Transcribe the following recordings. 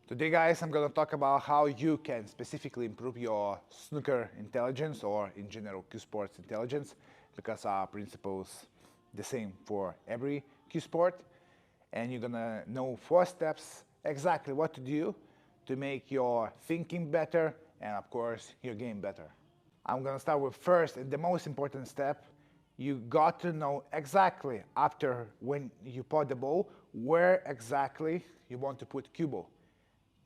Today, guys, I'm going to talk about how you can specifically improve your snooker intelligence or in general cue sports intelligence, because our principles the same for every cue sport. And you're going to know 4 steps exactly what to do to make your thinking better and, of course, your game better. I'm going to start with first and the most important step. You got to know exactly after when you pot the ball where exactly you want to put cue ball.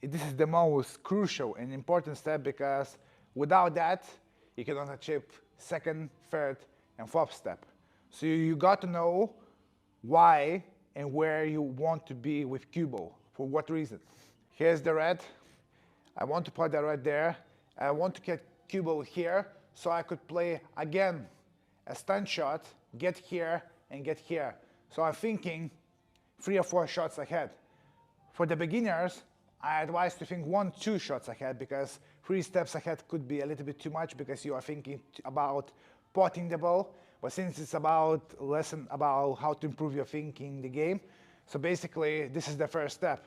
This is the most crucial and important step, because without that, you cannot achieve second, third, and fourth step. So you got to know why and where you want to be with cue ball, for what reason. Here's the red. I want to put the red there. I want to get cue ball here, so I could play again a stunt shot, get here, and get here. So I'm thinking 3 or 4 shots ahead. For the beginners, I advise to think 1, 2 shots ahead, because 3 steps ahead could be a little bit too much, because you are thinking about potting the ball. But since it's about lesson about how to improve your thinking in the game, so basically this is the first step.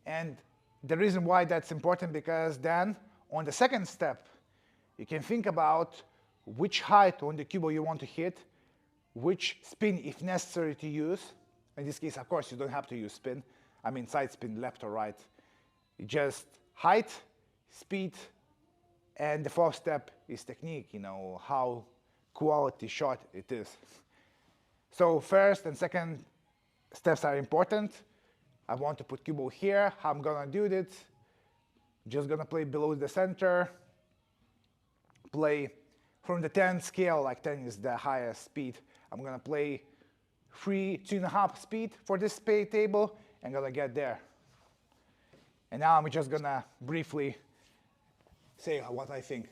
And the reason why that's important, because then on the second step, you can think about which height on the cue ball you want to hit, which spin if necessary to use. In this case, of course, you don't have to use spin. I mean side spin, left or right. Just height, speed, and the 4th step is technique, how quality shot it is. So first and second steps are important. I want to put cue ball here. How I'm gonna do it? Just gonna play below the center. Play from the 10 scale, like 10 is the highest speed. I'm gonna play 3, 2.5 speed for this table. I'm gonna get there. And now I'm just gonna briefly say what I think.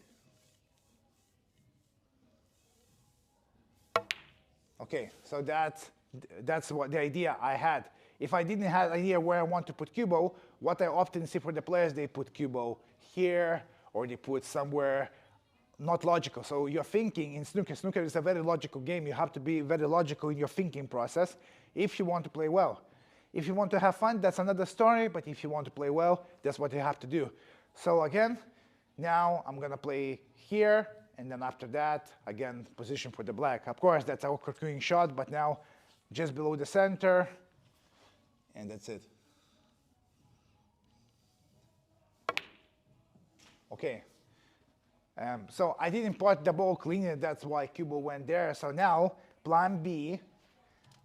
Okay, so that's what the idea I had. If I didn't have an idea where I want to put cue ball, what I often see for the players, they put cue ball here, or they put somewhere not logical. So you're thinking in snooker. Snooker is a very logical game. You have to be very logical in your thinking process if you want to play well. If you want to have fun, that's another story, but if you want to play well, that's what you have to do. So again, now I'm gonna play here, and then after that, again, position for the black. Of course, that's our cueing shot, but now just below the center, and that's it. Okay. So I didn't pot the ball cleanly, that's why cue ball went there. So now, plan B,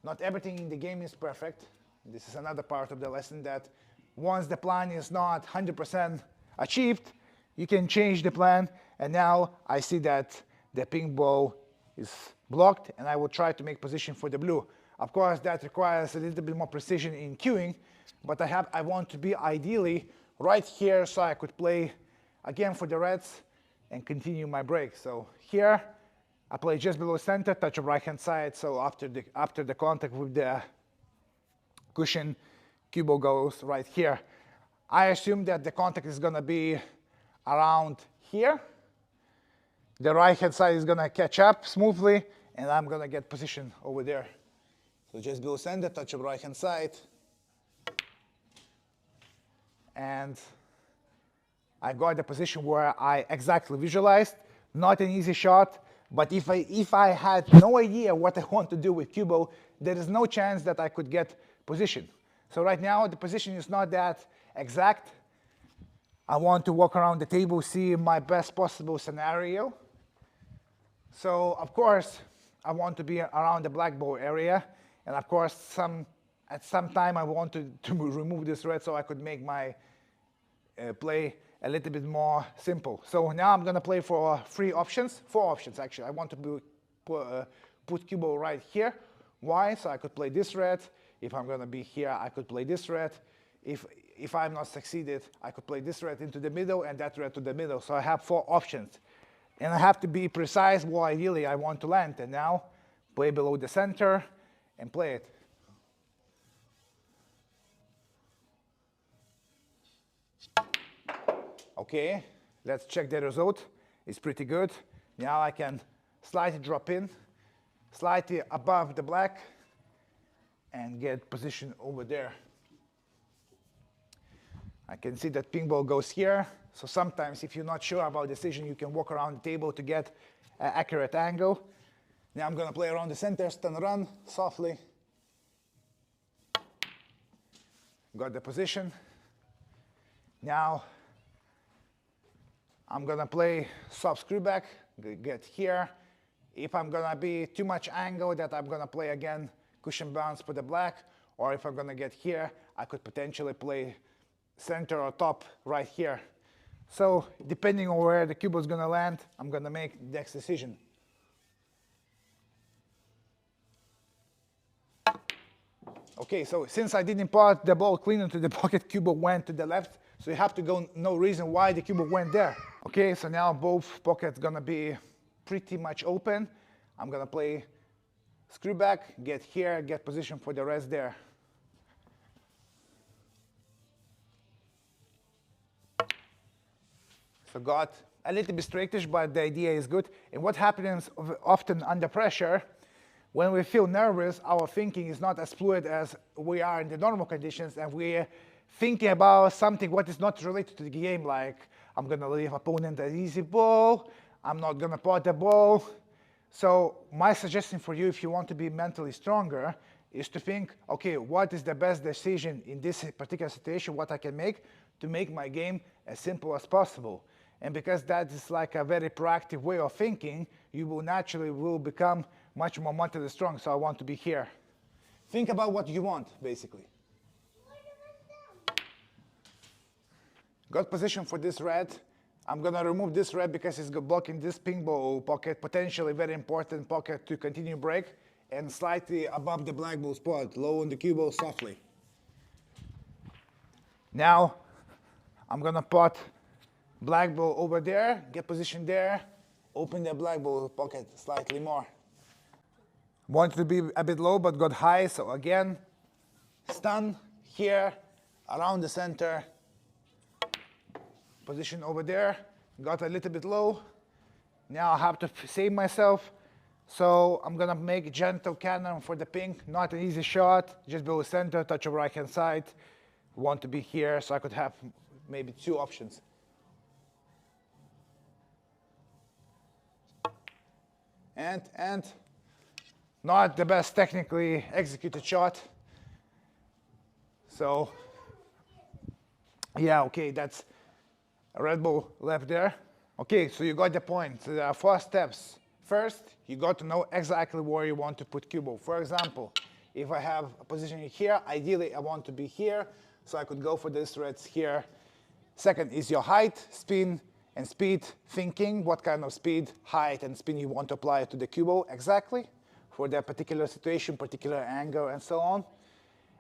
not everything in the game is perfect. This is another part of the lesson, that once the plan is not 100% achieved, you can change the plan. And now I see that the pink ball is blocked, and I will try to make position for the blue. Of course, that requires a little bit more precision in cueing, but I want to be ideally right here, so I could play again for the reds and continue my break. So here, I play just below center, touch of right hand side. So after the contact with the cushion, cue ball goes right here. I assume that the contact is gonna be around here. The right hand side is gonna catch up smoothly, and I'm gonna get position over there. So just below center, touch of right hand side. And I got the position where I exactly visualized. Not an easy shot, but if I had no idea what I want to do with cue ball, there is no chance that I could get position. So right now, the position is not that exact. I want to walk around the table, see my best possible scenario. So of course, I want to be around the black ball area. And of course, at some time, I want to remove this red so I could make my play a little bit more simple. So now I'm gonna play for 4 options actually. I want to put cue ball right here. Why? So I could play this red. If I'm gonna be here, I could play this red. If I'm not succeeded, I could play this red into the middle and that red to the middle. So I have 4 options. And I have to be precise what ideally I want to land. And now play below the center and play it. Okay, let's check the result. It's pretty good. Now I can slightly drop in, slightly above the black, and get position over there. I can see that ping ball goes here. So sometimes if you're not sure about decision, you can walk around the table to get an accurate angle. Now I'm going to play around the center, stun run, softly. Got the position. Now I'm going to play soft screw back, get here. If I'm going to be too much angle, that I'm going to play again cushion bounce for the black. Or if I'm going to get here, I could potentially play center or top right here. So depending on where the cube is going to land, I'm going to make the next decision. Okay, so since I didn't put the ball clean into the pocket, cube went to the left. So you have to go, no reason why the cube went there. Okay, so now both pockets gonna be pretty much open. I'm gonna play screw back, get here, get position for the rest there. So got a little bit straightish, but the idea is good. And what happens often under pressure, when we feel nervous, our thinking is not as fluid as we are in the normal conditions, and we're thinking about something what is not related to the game, like I'm going to leave opponent an easy ball, I'm not going to pot the ball. So my suggestion for you, if you want to be mentally stronger, is to think, okay, what is the best decision in this particular situation, what I can make to make my game as simple as possible. And because that is like a very proactive way of thinking, you will naturally become much more mentally strong. So I want to be here. Think about what you want, basically. Got position for this red. I'm going to remove this red because it's blocking this ping ball pocket, potentially very important pocket to continue break, and slightly above the black ball spot, low on the cue ball softly. Now I'm going to put black ball over there, get position there, open the black ball pocket slightly more. Wanted to be a bit low, but got high, so again, stun here, around the center, position over there, got a little bit low. Now I have to save myself, so I'm gonna make gentle cannon for the pink, not an easy shot, just below center, touch of right hand side. Want to be here, so I could have maybe two options. And not the best technically executed shot. So yeah, okay, that's a red ball left there. Okay, so you got the point. So there are 4 steps. First, you got to know exactly where you want to put cue ball. For example, if I have a position here, ideally I want to be here, so I could go for this reds here. Second is your height, spin, and speed thinking. What kind of speed, height, and spin you want to apply to the cue ball exactly for that particular situation, particular angle, and so on.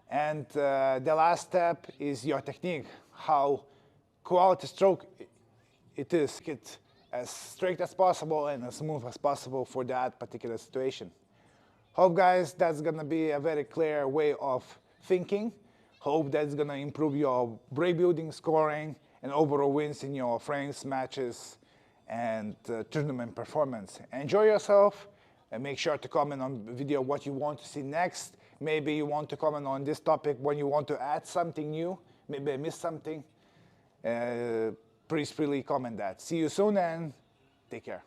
And the last step is your technique, how quality stroke it is. It as straight as possible and as smooth as possible for that particular situation. Hope, guys, that's going to be a very clear way of thinking. Hope that's going to improve your break building, scoring, and overall wins in your frames, matches, and tournament performance. Enjoy yourself, and make sure to comment on the video what you want to see next. Maybe you want to comment on this topic when you want to add something new. Maybe I missed something. Please freely comment that. See you soon and take care.